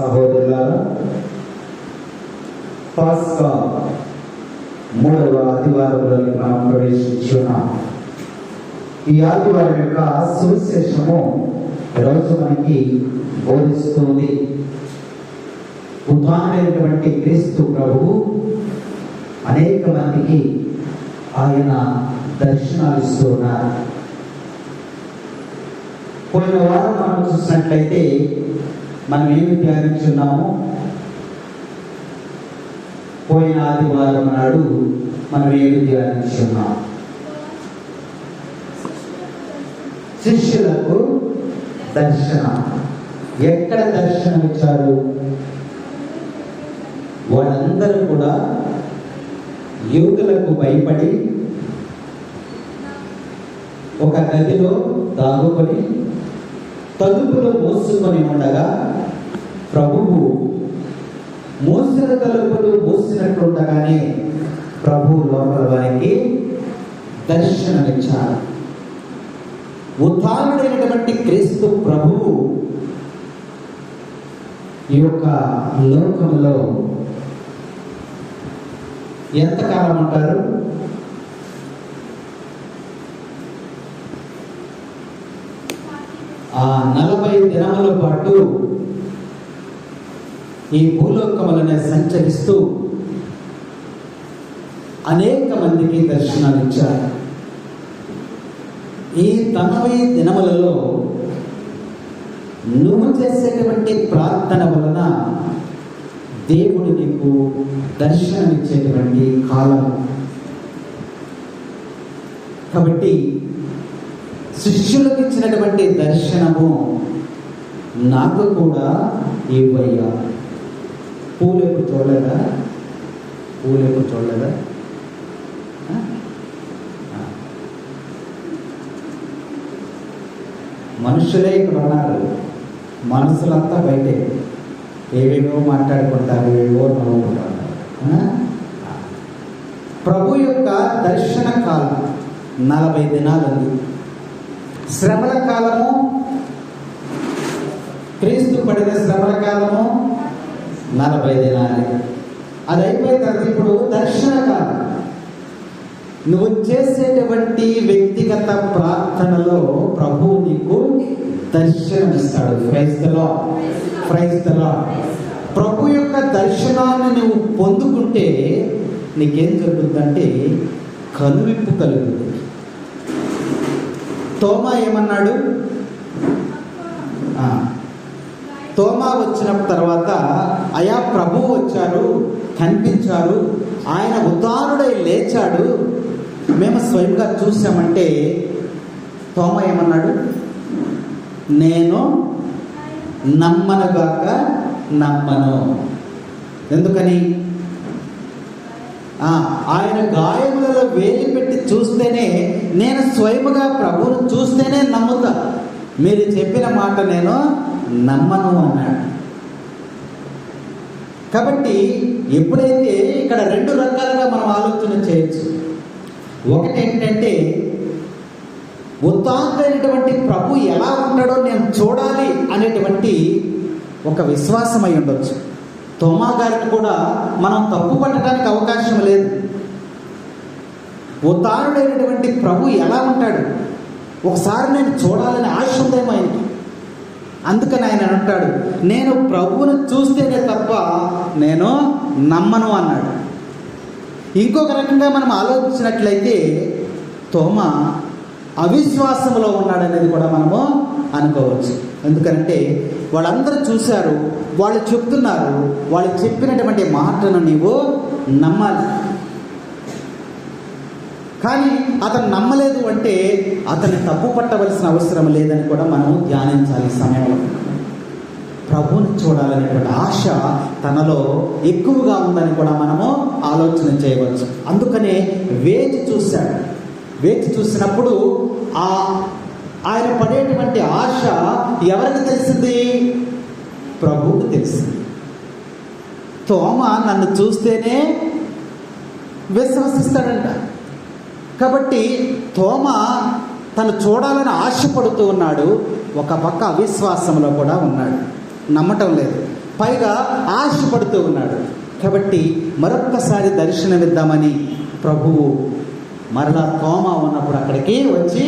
సహోదరులారా, పాస్కా 3వ ఆదివారంలోకి మనం ప్రవేశించున్నాం. ఈ ఆదివారం యొక్క సువిశేషము ఈరోజు మనకి బోధిస్తుంది. ఉదాహరణటువంటి క్రీస్తు ప్రభువు అనేక మందికి ఆయన దర్శనాలు ఇస్తున్నారు. పోయిన వారం మనం చూసినట్లయితే మనం ఏమి ధ్యానించున్నాము? పోయిన ఆదివారం నాడు మనం ఏమి ధ్యానించున్నాం? శిష్యులకు దర్శనం. ఎక్కడ దర్శనం ఇచ్చారు? వాళ్ళందరూ కూడా యూదులకు భయపడి ఒక గదిలో దాగుకొని తలుపులు మూసుకొని ఉండగా ప్రభువు మూసిన తలుపులు మూసినట్లుండగానే ప్రభువు లోపల వారికి దర్శనమిచ్చారు. ఉద్ధారుడైనటువంటి క్రీస్తు ప్రభువు ఈ యొక్క లోకంలో ఎంతకాలం అంటారు? ఆ 40 దినముల పాటు ఈ భూలోకములనే సంచరిస్తూ అనేక మందికి దర్శనాలు ఇచ్చారు. ఈ 90 దినములలో నువ్వు చేసేటువంటి ప్రార్థన వలన దేవుడు నీకు దర్శనమిచ్చేటువంటి కాలం. కాబట్టి శిష్యులకు ఇచ్చినటువంటి దర్శనము నాకు కూడా ఇవ్వయ్యా. పూలకు చూడలేదా? పూలకు చూడలేదా? మనుషులే ఇక్కడ ఉన్నారు, మనసులంతా బయటే ఏవేవో మాట్లాడుకుంటారు, ఏవో నవ్వుకుంటారు. ప్రభు యొక్క దర్శన కాలం 40 దినాలు ఉంది. శ్రమల కాలము, క్రీస్తు పడిన శ్రమల కాలము 40 దినాలే. అది అయిపోయిన తర్వాత ఇప్పుడు దర్శన కాలం. నువ్వు చేసేటువంటి వ్యక్తిగత ప్రార్థనలో ప్రభువు నీకు దర్శనమిస్తాడు. Praise the Lord, praise the Lord. ప్రభు యొక్క దర్శనాన్ని నువ్వు పొందుకుంటే నీకేం జరుగుతుందంటే కనువిప్పు కలుగుతుంది. తోమా ఏమన్నాడు? తోమా వచ్చిన తర్వాత అయా ప్రభువు వచ్చారు, కనిపించారు, ఆయన ఉద్ధారుడై లేచాడు, మేము స్వయంగా చూసామంటే తోమా ఏమన్నాడు? నేను నమ్మనుగాక నమ్మను. ఎందుకని? ఆయన గాయములలో వేలి పెట్టి చూస్తేనే, నేను స్వయముగా ప్రభువును చూస్తేనే నమ్ముతా, మీరు చెప్పిన మాట నేను నమ్మను అన్నాడు. కాబట్టి ఎప్పుడైతే ఇక్కడ 2 రకాలుగా మనం ఆలోచన చేయొచ్చు. ఒకటి ఏంటంటే ఉత్తానమైనటువంటి ప్రభు ఎలా ఉంటాడో నేను చూడాలి అనేటువంటి ఒక విశ్వాసం అయి ఉండొచ్చు. తోమా గారిని కూడా మనం తప్పు పట్టడానికి అవకాశం లేదు. ఉత్తానుడైనటువంటి ప్రభు ఎలా ఉంటాడు, ఒకసారి నేను చూడాలని ఆశ ఉందేమో ఆయనకి. అందుకని ఆయన అంటాడు, నేను ప్రభువును చూస్తేనే తప్ప నేను నమ్మను అన్నాడు. ఇంకొక రకంగా మనం ఆలోచించినట్లయితే తోమా అవిశ్వాసంలో ఉన్నాడనేది కూడా మనము అనుకోవచ్చు. ఎందుకంటే వాళ్ళందరూ చూశారు, వాళ్ళు చెప్తున్నారు, వాళ్ళు చెప్పినటువంటి మాటను నీవు నమ్మాలి. కానీ అతను నమ్మలేదు అంటే అతన్ని తప్పు పట్టవలసిన అవసరం లేదని కూడా మనము ధ్యానించాలి. సమయంలో ప్రభువుని చూడాలనేటువంటి ఆశ తనలో ఎక్కువగా ఉందని కూడా మనము ఆలోచన చేయవచ్చు. అందుకనే వేచి చూశాడు. వేచి చూసినప్పుడు ఆయన పడేటువంటి ఆశ ఎవరికి తెలిసింది? ప్రభువుకు తెలిసింది. తోమా నన్ను చూస్తేనే విశ్వసిస్తాడంట. కాబట్టి తోమా తను చూడాలని ఆశపడుతూ ఉన్నాడు, ఒక పక్క అవిశ్వాసంలో కూడా ఉన్నాడు, నమ్మటం లేదు. పైగా ఆశపడుతూ ఉన్నాడు. కాబట్టి మరొక్కసారి దర్శనమిద్దామని ప్రభువు మరలా తోమ ఉన్నప్పుడు అక్కడికి వచ్చి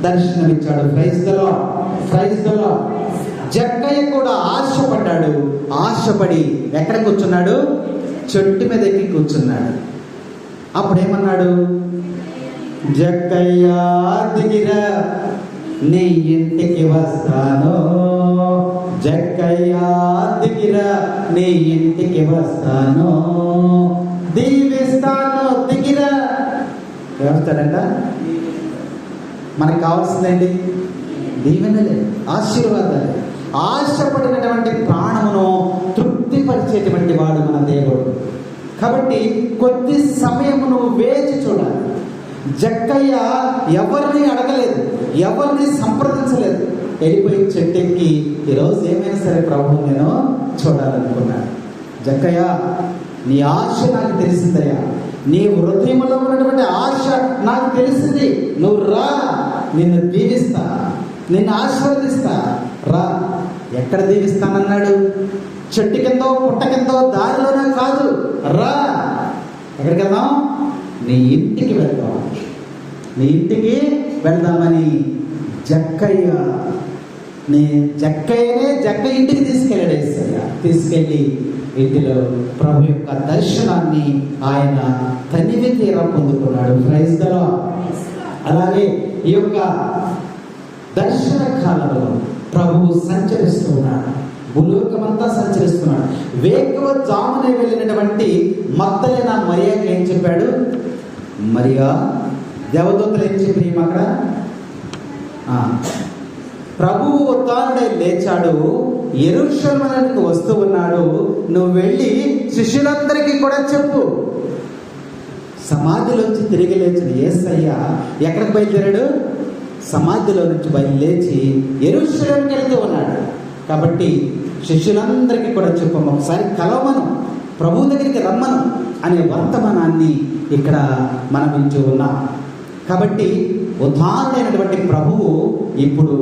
దర్శనమిచ్చాడు. Praise the Lord, praise the Lord. Jakkayya కూడా ఆశపడ్డాడు. ఆశపడి ఎక్కడ కూర్చున్నాడు? చెట్టు మీద ఎక్కి కూర్చున్నాడు. అప్పుడేమన్నాడు? జక్కయ్య దిగిరా, నీ ఇంటికి వస్తాను. జక్కయ్య దిగిరా, నీ ఇంటికి వస్తాను. దీవిస్తాను, దిగిరా. ఏమవుతాడంట? మనకు కావాల్సిందేంటి? దీవెనలే, ఆశీర్వాదాలే. ఆశపడినటువంటి ప్రాణమును తృప్తిపరిచేటువంటి వాడు మన దేవుడు. కాబట్టి కొద్ది సమయము నువ్వు వేచి చూడాలి. జక్కయ్య ఎవరిని అడగలేదు, ఎవరిని సంప్రదించలేదు. వెళ్ళిపోయి చెట్టెక్కి ఈరోజు ఏమైనా సరే ప్రభు నేను చూడాలనుకున్నాను. జక్కయ్య, నీ ఆశ నాకు తెలిసిందయ్యా, నీ హృదయంలో ఉన్నటువంటి ఆశ నాకు తెలిసింది. నువ్వు రా, నిన్ను దీవిస్తా, నిన్ను ఆశీర్వదిస్తా, రా. ఎక్కడ దీవిస్తానన్నాడు? చెట్టు కిందో పుట్ట కిందో దారిలోనే కాదు, రా. ఎక్కడికి వెళ్దాం? నీ ఇంటికి వెళ్దాం, నీ ఇంటికి వెళ్దామని జక్కయ్యనే జక్క ఇంటికి తీసుకెళ్ళాడు యేసయ్య. తీసుకెళ్ళి ఇంటిలో ప్రభు యొక్క దర్శనాన్ని ఆయన తనివి తీరా పొందుకున్నాడు. Praise the Lord. అలాగే ఈ యొక్క దర్శన కాలంలో ప్రభువు సంచరిస్తున్నాడు, భూలోకమంతా సంచరిస్తున్నాడు. వేకువ జామునే వెళ్ళినటువంటి మగ్దలేన మరియాకి ఏం చెప్పాడు? మరియా, దేవదూతలు ఏం చెప్పి అక్కడ? ప్రభువు ఉత్థానుడై లేచాడు, యెరూషలేమునకు వస్తూ ఉన్నాడు, నువ్వు వెళ్ళి శిష్యులందరికీ కూడా చెప్పు. సమాధిలోంచి తిరిగి లేచిన యేసయ్య ఎక్కడికి బయలుదేరాడు? సమాధిలో నుంచి బయలుదేరి యెరూషలేముకి వెళ్తూ ఉన్నాడు. కాబట్టి శిష్యులందరికీ కూడా చెప్పము, ఒకసారి కలవమను, ప్రభు దగ్గరికి రమ్మను అనే వర్తమానాన్ని ఇక్కడ మనం వింటూ ఉన్నాం. కాబట్టి ఉదాహరణైనటువంటి ప్రభువు ఇప్పుడు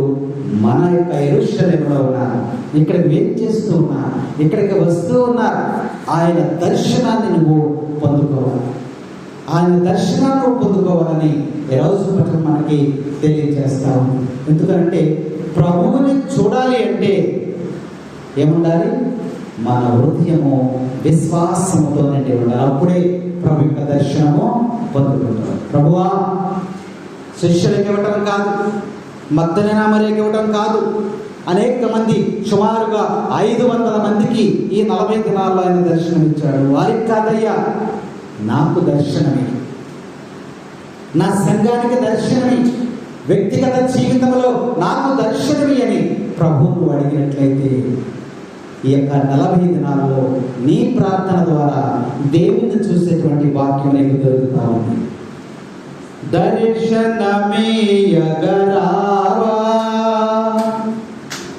మన యొక్క యెరూషలేములో ఉన్నారు, ఇక్కడికి వెయిట్ చేస్తూ ఉన్నారు, ఇక్కడికి వస్తూ ఉన్నారు. ఆయన దర్శనాన్ని నువ్వు పొందుకోవాలి, ఆయన దర్శనాన్ని నువ్వు పొందుకోవాలని ఈరోజు పట్ల మనకి తెలియజేస్తాము. ఎందుకంటే ప్రభువుని చూడాలి అంటే ఏముండాలి? మన హృదయము విశ్వాసముతో నిండి ఉండాలి. అప్పుడే ప్రభు యొక్క దర్శనము పొందుకుంటాం. ప్రభువా, శిష్యులకు ఇవ్వటం కాదు, మగ్దలేన మరియకి ఇవ్వటం కాదు, అనేక మంది, సుమారుగా 500 మందికి ఈ 40 దినాల్లో ఆయన దర్శనం ఇచ్చాడు. వారికి కాదయ్యా, నాకు దర్శనమే, నా సంఘానికి దర్శనమే, వ్యక్తిగత జీవితంలో నాకు దర్శనమే అని ప్రభువును అడిగినట్లయితే ఈ యొక్క 40 దినాల్లో నీ ప్రార్థన ద్వారా దేవుని చూసేటువంటి వాక్యం నీకు దొరుకుతా ఉంది. దర్శనమీయగరావా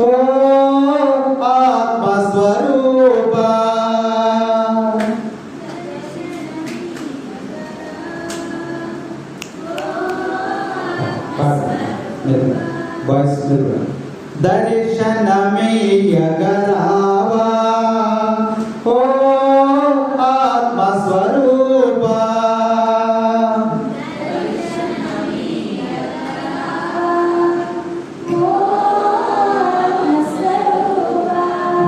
ఓ ఆత్మస్వరూపా, దర్శనమీయగరావా ఓ ఆత్మస్వరూపా,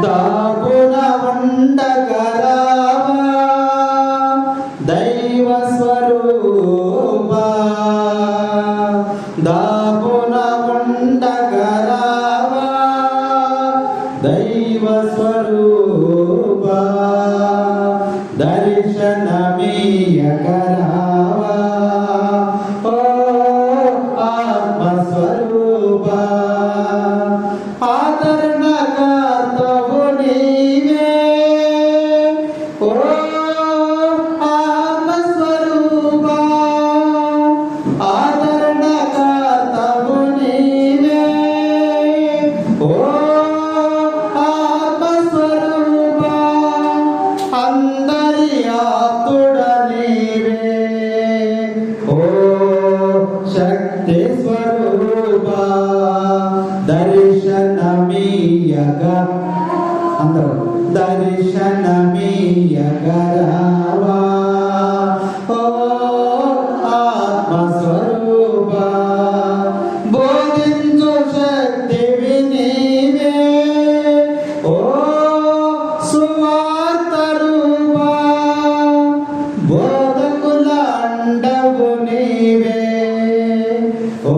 దాగున ఉండగరావా దైవ స్వరూపా, దాగున ఉండగరావా దైవ స్వరూపా, దర్శనమీయగరావా ఓ ఆత్మస్వరూపా, ఆదరణకర్తవు నీవే ఓ ఆత్మస్వరూపా, ఆదరణకర్తవు నీవే ఓ ఆత్మస్వరూపా. దర్శనమీయగరావా ఓ ఆత్మస్వరూపా బోధించు శక్తివి నీవే ఓ సువార్త రూపా బోధకుల అండవు నీవే ఓ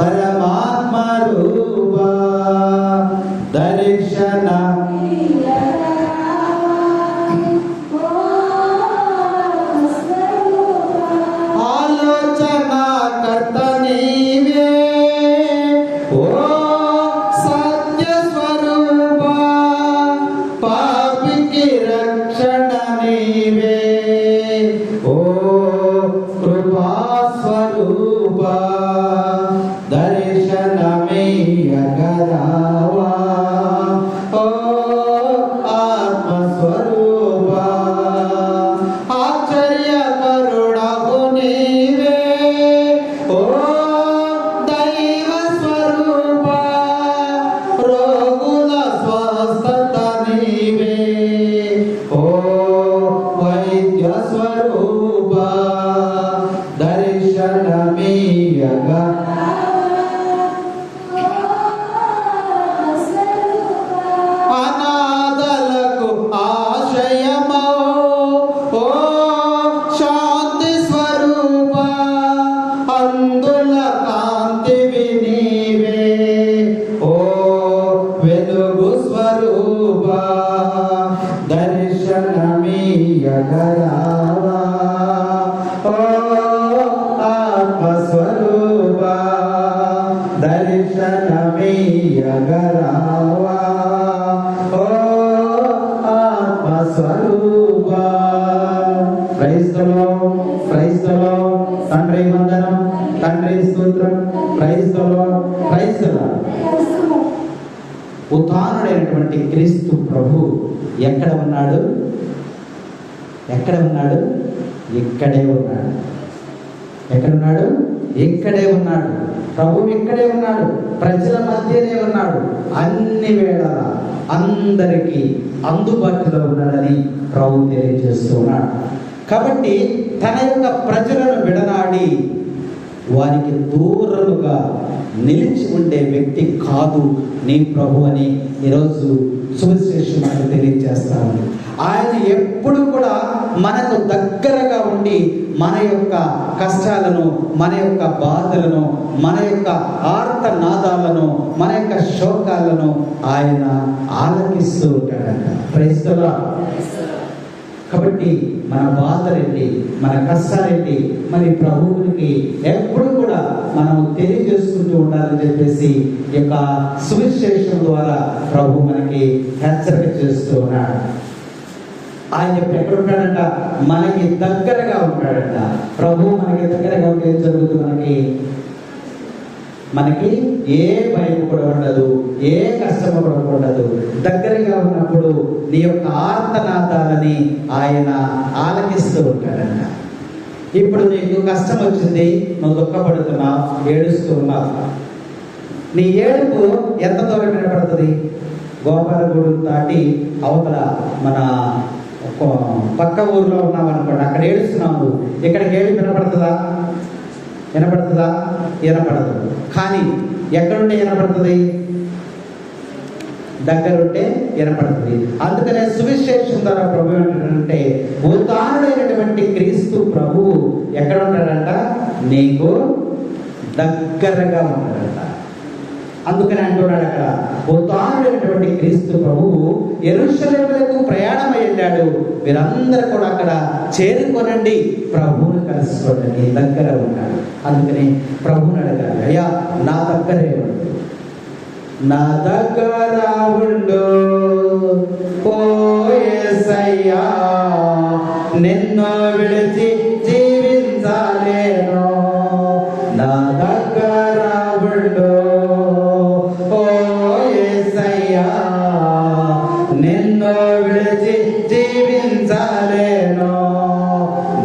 పరమాత్మ రూపా దర్శన ఆలోచన కర్త నీవే ఓ సత్య స్వరూపా పాపికి రక్షణ నీవే ఓ కృపా స్వరూపా దర్శనమీయగరావా ఓ ఆత్మస్వరూపా ఆశ్చర్యకరుడవు నీవే ఓ దైవ స్వరూపా రోగుల స్వస్థత నీవే ఓ వైద్య స్వరూపా దర్శనమీయగ అనాథలకు ఆశ్రయమో ఓ శాంతి స్వరూపా అందుల కాంతివి నీవే ఓ వెలుగు స్వరూపా దర్శనమీయగరావా ఓ ఆత్మస్వరూపా దర్శనమీయగరావా ఓ ఆత్మస్వరూపా క్రైస్తలో తండ్రి వందనం తండ్రి స్తోత్రం క్రైస్తలో ఉత్థానుడైనటువంటి క్రీస్తు ప్రభు ఎక్కడ ఉన్నాడు? ఇక్కడే ఉన్నాడు. ఎక్కడున్నాడు? ఇక్కడే ఉన్నాడు. ప్రభు ఇక్కడే ఉన్నాడు, ప్రజల మధ్యనే ఉన్నాడు. అన్ని వేళల అందరికీ అందుబాటులో ఉన్నాడని ప్రభు తెలియజేస్తున్నాడు. కాబట్టి తన యొక్క ప్రజలను విడనాడి వారికి దూరముగా నిలిచి ఉండే వ్యక్తి కాదు నీ ప్రభు అని ఈరోజు సువిశేషం మనకు తెలియజేస్తాను. ఆయన ఎప్పుడు కూడా మనకు దగ్గరగా ఉండి మన యొక్క కష్టాలను, మన యొక్క బాధలను, మన యొక్క ఆర్తనాదాలను, మన యొక్క శోకాలను ఆయన ఆలకిస్తూ ఉంటాడంట. Praise the Lord. కాబట్టి మన బాధలేంటి, మన కష్టాలేంటి, మరి ప్రభువునికి ఎప్పుడు కూడా మనం తెలియజేసుకుంటూ ఉండాలని చెప్పేసి ఈ యొక్క సువిశేషం ద్వారా ప్రభు మనకి హెచ్చరిక చేస్తూ ఉన్నాడు. ఆయన ఎక్కడ ఉంటాడంట? మనకి దగ్గరగా ఉంటాడంట. ప్రభు మనకి దగ్గరగా ఉంటే ఏం జరుగుతుంది? మనకి ఏ భయం కూడా ఉండదు, ఏ కష్టము కూడా ఉండదు. దగ్గరగా ఉన్నప్పుడు నీ యొక్క ఆర్తనాదాలని ఆయన ఆలకిస్తూ ఉంటాడంట. ఇప్పుడు నీకు కష్టం వచ్చింది, నువ్వు దుఃఖపడుతున్నావు, ఏడుస్తూ ఉన్నావు. నీ ఏడుపు ఎంత దూరం వినపడుతుంది? గోపాలగూడెం దాటి అవతల మన పక్క ఊర్లో ఉన్నావు అనుకోండి, అక్కడ ఏడుస్తున్నావు. ఇక్కడికి ఏడుపు వినపడుతుందా? వినపడదు. కానీ ఎక్కడుంటే వినపడుతుంది? దగ్గరుంటే వినపడుతుంది. అందుకనే సువిశేషం ద్వారా ప్రభు ఏంటంటే ఉత్థానుడైనటువంటి క్రీస్తు ప్రభువు ఎక్కడ ఉంటాడంట? నీకు దగ్గరగా ఉంటాడంట. అందుకని అంటున్నాడు అక్కడ, ఉత్థానుడైనటువంటి క్రీస్తు ప్రభువు యెరూషలేముకు ప్రయాణమై వెళ్ళాడు. మీరందరూ కూడా అక్కడ చేరుకొనండి, ప్రభువుని కలుసుకోండి, దగ్గర ఉన్నాడు. అందుకని ప్రభువుని అడగాలి, అయ్యా నా దగ్గరే ఉండు, నా దగ్గర ఉండు ఓ యేసయ్యా, నిన్ను విడిచి జీవించలేను, నా దగ్గర ఉండు ఓ యేసయ్యా, నిన్ను విడిచి జీవించలేను,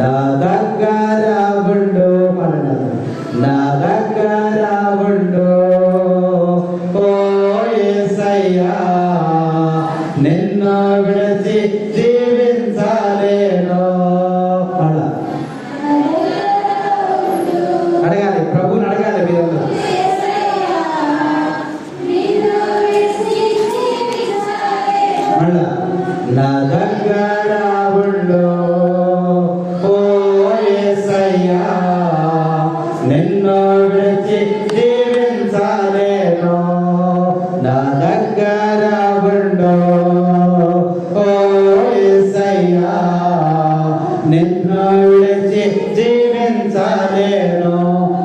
నా దగ్గర ఉండు, నా దగ్గర ఉండు ఓ యేసయ్యా, నిన్ను విడిచి జీవించలేను. అడగాలి, ప్రభువుని అడగాలి మీరందరూ. మళ్ళా నా దగ్గర ఉండు ఓ యేసయ్యా, నిన్ను విడిచి జీవించలేను. నా దగ్గర ఉండు ఓ యేసయ్యా, నిన్ను విడిచి జీవించలేను.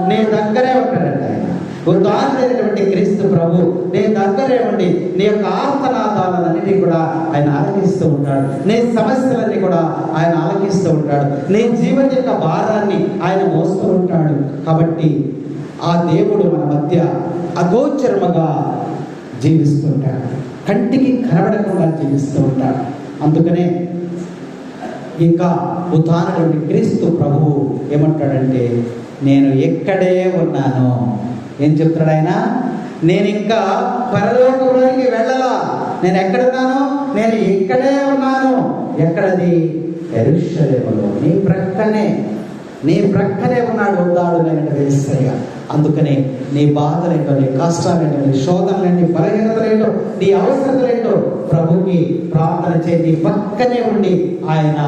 నీ దగ్గరే ఉంటాడండి ఆయన. ఉదాహరణైనటువంటి క్రీస్తు ప్రభు నీ దగ్గరే ఉండి నీ యొక్క ఆర్తనాదాలన్నిటినీ కూడా ఆయన ఆలకిస్తూ ఉంటాడు. నీ సమస్యలన్నీ కూడా ఆయన ఆలకిస్తూ ఉంటాడు. నీ జీవన యొక్క భారాన్ని ఆయన మోస్తూ ఉంటాడు. కాబట్టి ఆ దేవుడు మన మధ్య అగోచరముగా జీవిస్తుంటాడు, కంటికి కనబడకుండా జీవిస్తూ ఉంటాడు. అందుకనే ఇంకా ఉదాహరణటువంటి క్రీస్తు ప్రభువు ఏమంటాడంటే, నేను ఎక్కడే ఉన్నాను. ఏం చెప్తాడు ఆయన? నేను ఇంకా పరలోకంలోకి వెళ్ళలా. నేను ఎక్కడున్నాను? నేను ఇక్కడే ఉన్నాను. ఎక్కడది? యెరూషలేములో, నీ ప్రక్కనే ఉన్నాడు ఉదాహరణైన యేసయ్య. అందుకనే నీ బాధలేంటో, నీ కష్టాలేంటో, నీ శోధనలేంటో, బలహీనతలేంటో, నీ అవసరతలేంటో ప్రభుకి ప్రార్థన చేయి. నీ పక్కనే ఉండి ఆయన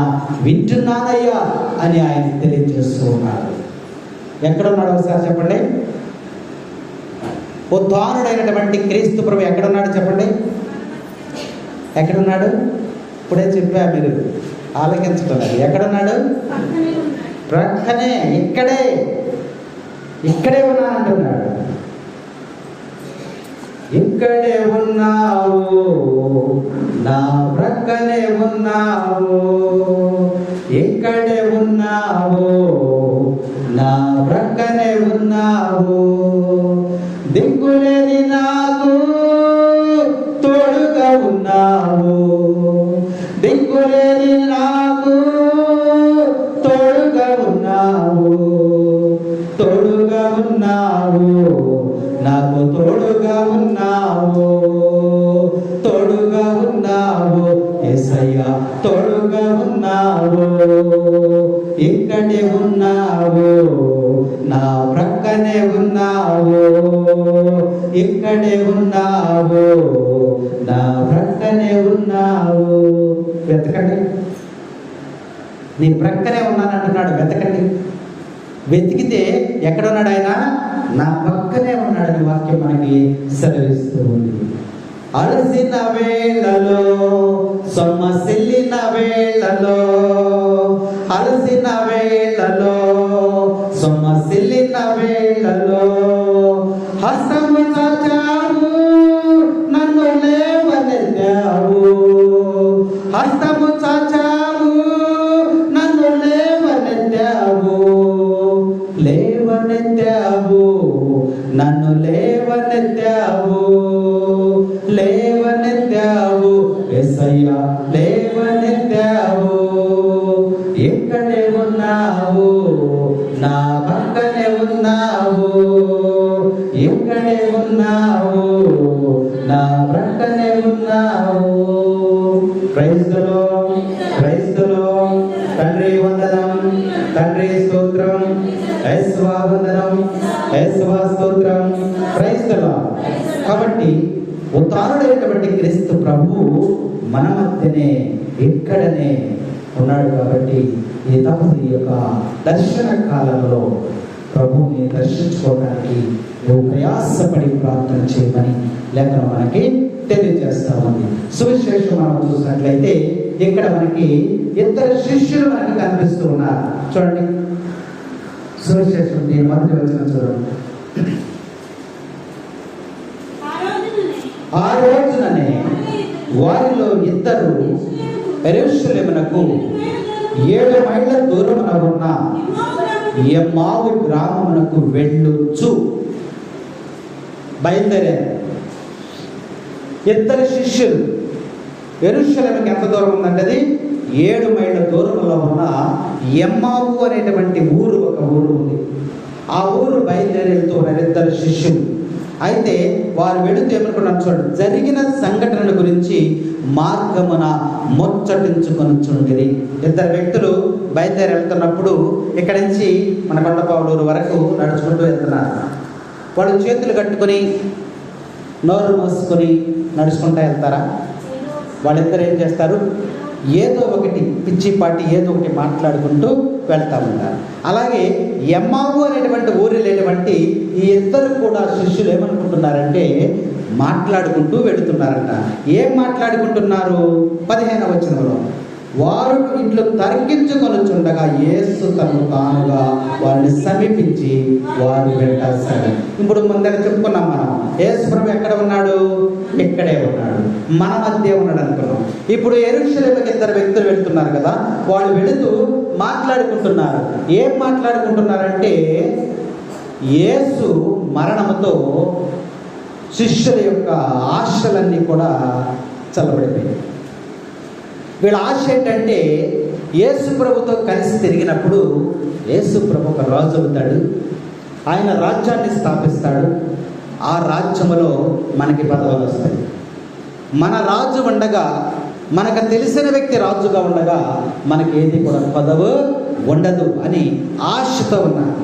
వింటున్నానయ్యా అని ఆయన తెలియజేస్తూ ఉన్నాడు. ఎక్కడున్నాడు ఒకసారి చెప్పండి. ఉద్ధానుడైనటువంటి క్రీస్తు ప్రభు ఎక్కడున్నాడు చెప్పండి? ఎక్కడున్నాడు? ఇప్పుడే చెప్పా, మీరు ఆలకించడం లేదు. ఎక్కడున్నాడు? ప్రక్కనే, ఇక్కడే ఉన్నా అంటున్నాడు. ఇక్కడే ఉన్నావు, నా ప్రక్కనే ఉన్నావు. ఇక్కడే ఉన్నావు, నా ప్రక్కనే ఉన్నావు. దిక్కులేని నాకు తోడుగా ఉన్నావు. దిక్కులేని నాకు తోడుగా ఉన్నావు. తోడుగా ఉన్నావు, నాకు తోడుగా ఉన్నావు. తోడుగా ఉన్నావు యేసయ్యా, తోడుగా ఉన్నావు. ఇక్కడే ఉన్నావు, నా ప్రక్కనే ఉన్నావు. ఇక్కడే ఉన్నావు, నా ప్రక్కనే ఉన్నావు. వెతకండి, నీ ప్రక్కనే ఉన్నానంటున్నాడు. వెతకండి. వెతికితే ఎక్కడున్నాడు ఆయన? నా పక్కనే ఉన్నాడని వాక్యం మనకి సెలవిస్తూ ఉంది. అలసిన వేళలో, సొమ్మసిల్లిన వేళలో, అలసిన వేళలో, సొమ్మసిల్లిన వేళలో హస్తము చాచావు, నన్ను లేవనెత్తావు. హస్తము చాచావు, నన్ను లేవనెత్తావు. లేవనెత్తావు, నన్ను లేవనెత్తావు. లేవనెత్తావు యేసయ్యా, లేవనెత్తావు. ఇక్కడే ఉన్నావు, నా పక్కనే ఉన్నావు. ఇక్కడే ఉన్నావు, నా ప్రక్కనే ఉన్నావు. Praise the Lord, praise the Lord. తండ్రి వందనం, తండ్రి స్తోత్రం. యేసువా వందనం, యేసువా స్తోత్రం. Praise the Lord. కాబట్టి ఉత్తానుడైనటువంటి క్రీస్తు ప్రభువు మన మధ్యనే, ఇక్కడనే ఉన్నాడు. కాబట్టి ఈ తపస్సు యొక్క దర్శన కాలంలో ప్రభువుని దర్శించుకోవడానికి నువ్వు ప్రయాసపడి ప్రార్థన చేయమని లేఖనం మనకి తెలియజేస్తా ఉంది. సువిశేషం మనం చూసినట్లయితే ఇక్కడ మనకి ఇద్దరు శిష్యులు మనకి కనిపిస్తూ ఉన్నారు. చూడండి, సువిశేషం నేను మొదటి వచనం చూడండి. ఆ రోజుననే వారిలో ఇద్దరు యెరూషలేమునకు 7 మైళ్ళ దూరమున ఉన్న ఎమ్మావు గ్రామమునకు వెళ్ళుచు బయలుదేరారు. ఇద్దరు శిష్యులు. యెరూషలేముకి ఎంత దూరం ఉందంటే అది 7 మైళ్ళ దూరంలో ఉన్న ఎమ్మావు అనేటువంటి ఊరు, ఒక ఊరు ఉంది. ఆ ఊరు బయలుదేరి వెళ్తూ ఉన్నారు ఇద్దరు శిష్యులు. అయితే వారు వెళుతూ ఏమనుకున్నారు చూడండి, జరిగిన సంఘటనల గురించి మార్గమున ముచ్చటించుకొనుచుండిరి. ఇద్దరు వ్యక్తులు బయలుదేరి వెళ్తున్నప్పుడు ఇక్కడి నుంచి మన కొండపావులూరు వరకు నడుచుకుంటూ వెళ్తున్నారు. వాళ్ళు చేతులు కట్టుకొని నోరు మూసుకొని నడుచుకుంటూ వెళ్తారా? వాళ్ళిద్దరు ఏం చేస్తారు? ఏదో ఒకటి పిచ్చిపాటి ఏదో ఒకటి మాట్లాడుకుంటూ వెళ్తూ ఉంటారు. అలాగే ఎమ్మావు అనేటువంటి ఊరి లేనటువంటి ఈ ఇద్దరు కూడా శిష్యులు ఏమనుకుంటున్నారంటే మాట్లాడుకుంటూ వెళుతున్నారంట. ఏం మాట్లాడుకుంటున్నారు? 15వ వచనంలో, వారు ఇంట్లో తరిగించుకొనుచుండగా యేసు తను తానుగా వారిని సమీపించి వారు వెంటారు. ఇప్పుడు ముందర చెప్పుకున్నాం మనం, యేసు ప్రభు ఎక్కడ ఉన్నాడు? ఇక్కడే ఉన్నాడు, మన మధ్య ఉన్నాడు అనుకున్నాం. ఇప్పుడు యెరూషలేముకి ఇద్దరు వ్యక్తులు వెళ్తున్నారు కదా, వాళ్ళు వెళుతూ మాట్లాడుకుంటున్నారు. ఏం మాట్లాడుకుంటున్నారంటే యేసు మరణముతో శిష్యుల యొక్క ఆశలన్నీ కూడా చల్లబడిపోయాయి. వీళ్ళ ఆశ ఏంటంటే యేసు ప్రభుతో కలిసి తిరిగినప్పుడు యేసు ప్రభు ఒక రాజు అవుతాడు, ఆయన రాజ్యాన్ని స్థాపిస్తాడు, ఆ రాజ్యములో మనకి పదవులు వస్తాయి. మన రాజు ఉండగా, మనకు తెలిసిన వ్యక్తి రాజుగా ఉండగా మనకి ఏది కూడా పదవి ఉండదు అని ఆశతో ఉన్నారు.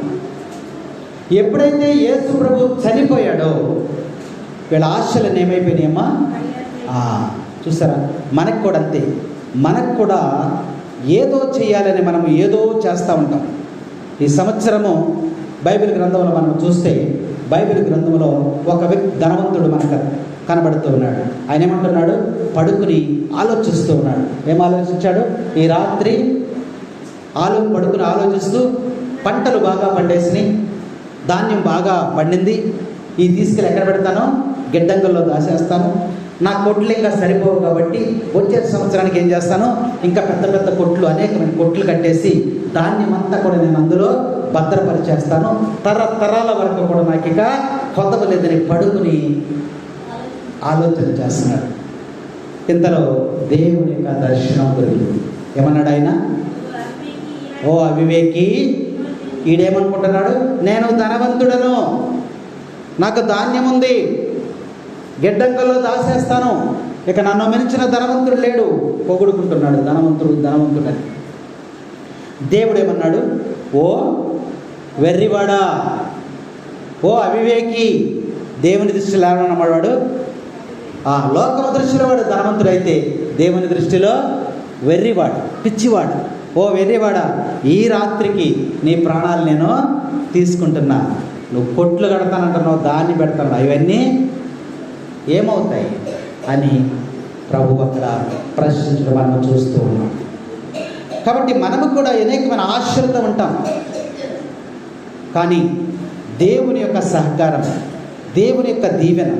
ఎప్పుడైతే యేసు ప్రభు చనిపోయాడో వీళ్ళ ఆశలను ఏమైపోయినాయమ్మా? చూసారా? మనకు కూడా అంతే. మనకు కూడా ఏదో చేయాలని మనం ఏదో చేస్తూ ఉంటాం. ఈ సంవత్సరము బైబిల్ గ్రంథంలో మనం చూస్తే, బైబిల్ గ్రంథంలో ఒక వ్యక్తి ధనవంతుడు మనకు కనబడుతూ ఉన్నాడు. ఆయన ఏమంటున్నాడు? పడుకుని ఆలోచిస్తూ ఉన్నాడు. ఏం ఆలోచించాడు? ఈ రాత్రి పడుకుని ఆలోచిస్తూ, పంటలు బాగా పండేసినాయి, ధాన్యం బాగా పండింది, ఈ తీసుకెళ్ళి ఎక్కడ పెడతాను? గిడ్డంగుల్లో దాచేస్తాను. నా కొట్లు ఇంకా సరిపోవు కాబట్టి వచ్చే సంవత్సరానికి ఏం చేస్తాను? ఇంకా పెద్ద పెద్ద కొట్లు, అనేకమైన కొట్లు కట్టేసి ధాన్యం అంతా కూడా నేను అందులో భద్రపరిచేస్తాను, తరాల వరకు కూడా నాకు ఇక కొదవ లేదని పడుకుని ఆలోచన చేస్తున్నాడు. ఇంతలో దేవుని యొక్క దర్శనం దొరికింది. ఏమన్నాడు ఆయన? ఓ అవివేకి, ఈడేమనుకుంటున్నాడు? నేను ధనవంతుడను, నాకు ధాన్యం ఉంది, గిడ్డంగుల్లో దాచేస్తాను, ఇక నన్ను మించిన ధనవంతుడు లేడు, పొగుడుకుంటున్నాడు. ధనవంతుడని. దేవుడు ఏమన్నాడు? ఓ వెర్రివాడా, ఓ అవివేకి. దేవుని దృష్టిలో ఏమన్నవాడు? లోకము దృష్టిలో వాడు ధనవంతుడైతే దేవుని దృష్టిలో వెర్రివాడు, పిచ్చివాడు. ఓ వెర్రివాడా, ఈ రాత్రికి నీ ప్రాణాలు నేను తీసుకుంటున్నా. నువ్వు కొట్లు కడతానంటున్నావు, దాన్ని పెడతాను, ఇవన్నీ ఏమవుతాయి అని ప్రభు అక్కడ ప్రశ్నించడం మనం చూస్తూ ఉన్నాం. కాబట్టి మనము కూడా అనేకమైన ఆశలతో ఉంటాం. కానీ దేవుని యొక్క సహకారం, దేవుని యొక్క దీవెన,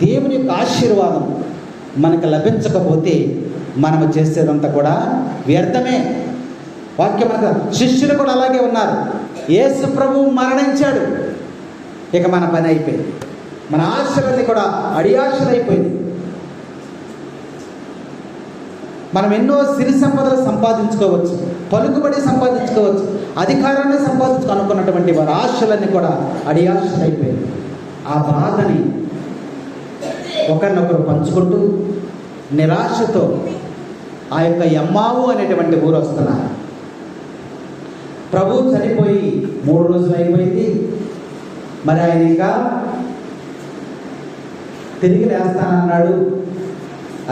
దేవుని యొక్క ఆశీర్వాదం మనకు లభించకపోతే మనము చేసేదంతా కూడా వ్యర్థమే. వాక్యం మనకు, శిష్యులు కూడా అలాగే ఉన్నారు. యేసు ప్రభువు మరణించాడు, ఇక మన పని అయిపోయింది. మన ఆశలన్నీ కూడా అడియాశలైపోయింది. మనం ఎన్నో సిరి సంపదలు సంపాదించుకోవచ్చు, పలుకుబడి సంపాదించుకోవచ్చు, అధికారాన్ని సంపాదించుకోనుకున్నటువంటి వారి ఆశలన్నీ కూడా అడియాశలైపోయింది. ఆ బాధని ఒకరినొకరు పంచుకుంటూ నిరాశతో ఆ యొక్క ఎమ్మావు అనేటువంటి ఊరు వస్తున్నారు. ప్రభు చనిపోయి 3 రోజులు అయిపోయింది. మరి ఆయన ఇంకా తిరిగి లేస్తానన్నాడు,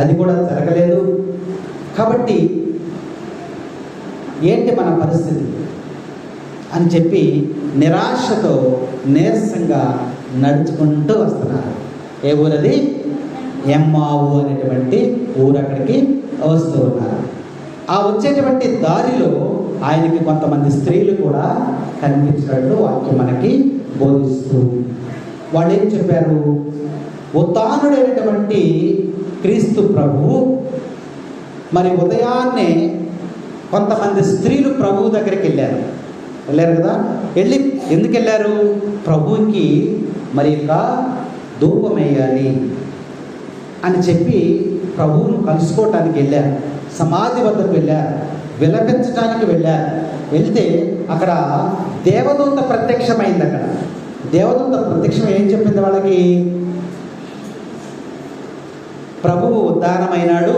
అది కూడా జరగలేదు. కాబట్టి ఏంటి మన పరిస్థితి అని చెప్పి నిరాశతో నీరసంగా నడుచుకుంటూ వస్తున్నారు. ఏ ఊరది? ఎమ్మావు అనేటువంటి ఊరు. అక్కడికి వస్తూ ఉన్నారు. ఆ వచ్చేటువంటి దారిలో ఆయనకి కొంతమంది స్త్రీలు కూడా కనిపించినట్లు వాక్యం మనకి బోధిస్తూ, వాళ్ళు ఏం చెప్పారు? ఉత్థానుడైనటువంటి క్రీస్తు ప్రభువు మరి ఉదయాన్నే కొంతమంది స్త్రీలు ప్రభువు దగ్గరికి వెళ్ళారు కదా. ఎందుకు వెళ్ళారు? ప్రభువుకి మరి యొక్క ధూపం వేయాలి అని చెప్పి ప్రభువును కలుసుకోవటానికి వెళ్ళారు. సమాధి వద్దకు వెళ్ళారు, విలపించడానికి వెళ్ళారు. వెళ్తే అక్కడ దేవదూత ప్రత్యక్షమైంది. అక్కడ దేవదూత ప్రత్యక్షం ఏం చెప్పింది వాళ్ళకి? ప్రభువు ఉద్ధానమైనాడు,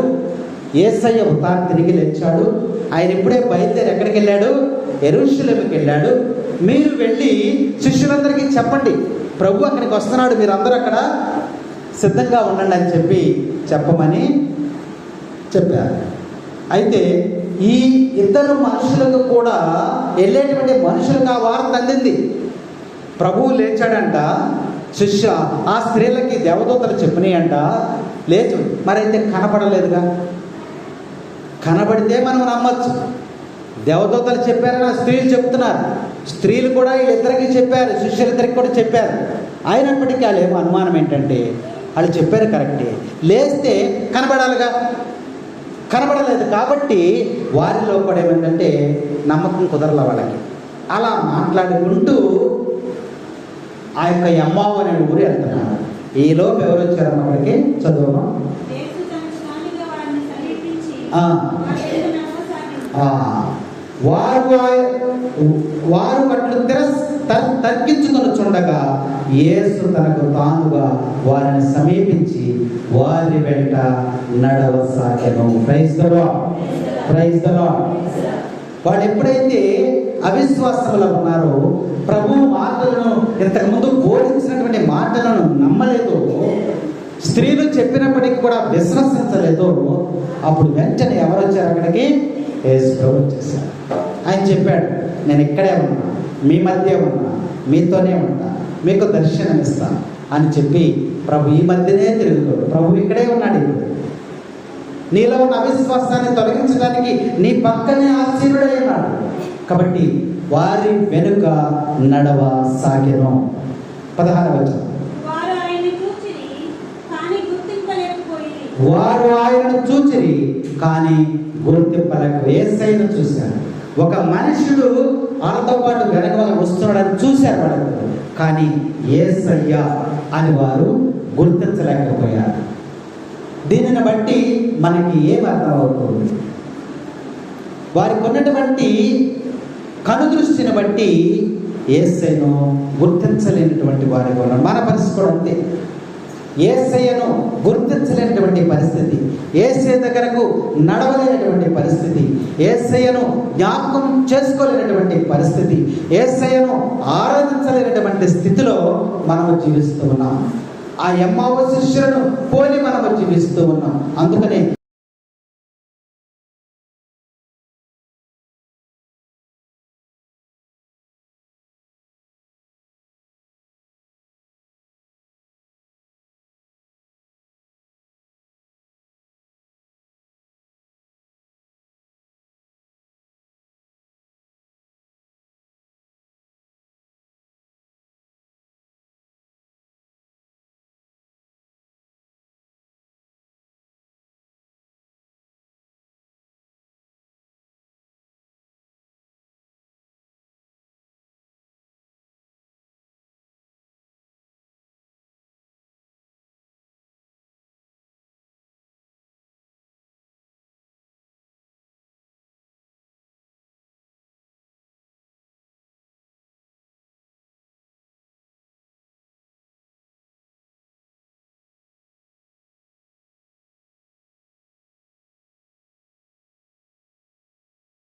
యేసయ్య ఉత్థానం తిరిగి లేచాడు. ఆయన ఇప్పుడే బయలుదేరి ఎక్కడికి వెళ్ళాడు? యెరూషలేముకి వెళ్ళాడు. మీరు వెళ్ళి శిష్యులందరికీ చెప్పండి, ప్రభు అక్కడికి వస్తున్నాడు, మీరు అందరూ అక్కడ సిద్ధంగా ఉండండి అని చెప్పమని చెప్పారు. అయితే ఈ ఇద్దరు మనుషులకు కూడా వెళ్ళేటువంటి మనుషులకు ఆ వార్త అందింది. ప్రభువు లేచాడంట. ఆ స్త్రీలకి దేవదూతలు చెప్పినాయంట, లేచు. మరైతే కనపడలేదుగా. కనబడితే మనం నమ్మచ్చు. దేవదూతలు చెప్పారని ఆ స్త్రీలు చెప్తున్నారు. స్త్రీలు కూడా వీళ్ళిద్దరికి చెప్పారు, శిష్యులిద్దరికి కూడా చెప్పారు. అయినప్పటికీ వాళ్ళేమో అనుమానం ఏంటంటే, వాళ్ళు చెప్పారు కరెక్టే, లేస్తే కనబడాలిగా. కనబడలేదు కాబట్టి వారిలో కూడా ఏమైందంటే నమ్మకం కుదరల వాళ్ళకి. అలా మాట్లాడుకుంటూ ఆ యొక్క ఎమ్మావు అనే ఊరు వెళ్తున్నారు. ఈలోపు ఎవరు వచ్చారన్న అక్కడికి? చదువు. వారు అట్లు తర్కించుకొని చూడగా యేసు తనకు తానుగా వారిని సమీపించి వారి వెంట నడవసాగెను. Praise the Lord, praise the Lord. వాళ్ళు ఎప్పుడైతే అవిశ్వాసంలో ఉన్నారో, ప్రభు మాటలను ఇంతకుముందు బోధించినటువంటి మాటలను నమ్మలేదో, స్త్రీలు చెప్పినప్పటికీ కూడా విశ్వసించలేదో, అప్పుడు వెంటనే ఎవరు వచ్చారు అక్కడికి? యేసు ప్రభు వచ్చేసారు. ఆయన చెప్పాడు, నేను ఇక్కడే ఉన్నా, మీ మధ్య ఉన్నా, మీతోనే ఉంటా, మీకు దర్శనం ఇస్తాను అని చెప్పి ప్రభు ఈ మధ్యనే తిరుగుతాడు. ప్రభు ఇక్కడే ఉన్నాడు. ఇప్పుడు నీలో ఉన్న అవిశ్వాసాన్ని తొలగించడానికి నీ పక్కనే ఆశీనుడై ఉన్నాడు. కాబట్టి వారి వెనుక నడవసాగెను. 16వ వచనం. వారు ఆయనను చూచిరి కానీ గుర్తింపలేక. యేసయ్యను చూశారు. ఒక మనుషుడు వాళ్ళతో పాటు వెనక వస్తున్నాడని చూశారు వాళ్ళు, కానీ యేసయ్య అని వారు గుర్తించలేకపోయారు. దీనిని బట్టి మనకి ఏం అర్థం అవుతుంది? వారికి ఉన్నటువంటి కనుదృష్టిని బట్టి యేసయ్యను గుర్తించలేనటువంటి వారిగా ఉన్నారు. మన పరిస్థితి కూడా అంతే. యేసయ్యను గుర్తించలేనటువంటి పరిస్థితి, యేసయ్య దగ్గరకు నడవలేనటువంటి పరిస్థితి, యేసయ్యను జ్ఞాపకం చేసుకోలేనటువంటి పరిస్థితి, యేసయ్యను ఆరాధించలేనటువంటి స్థితిలో మనము జీవిస్తూ ఉన్నాం. ఆ ఎమ్మావు శిష్యులను పోలి మనము జీవిస్తూ ఉన్నాం. అందుకనే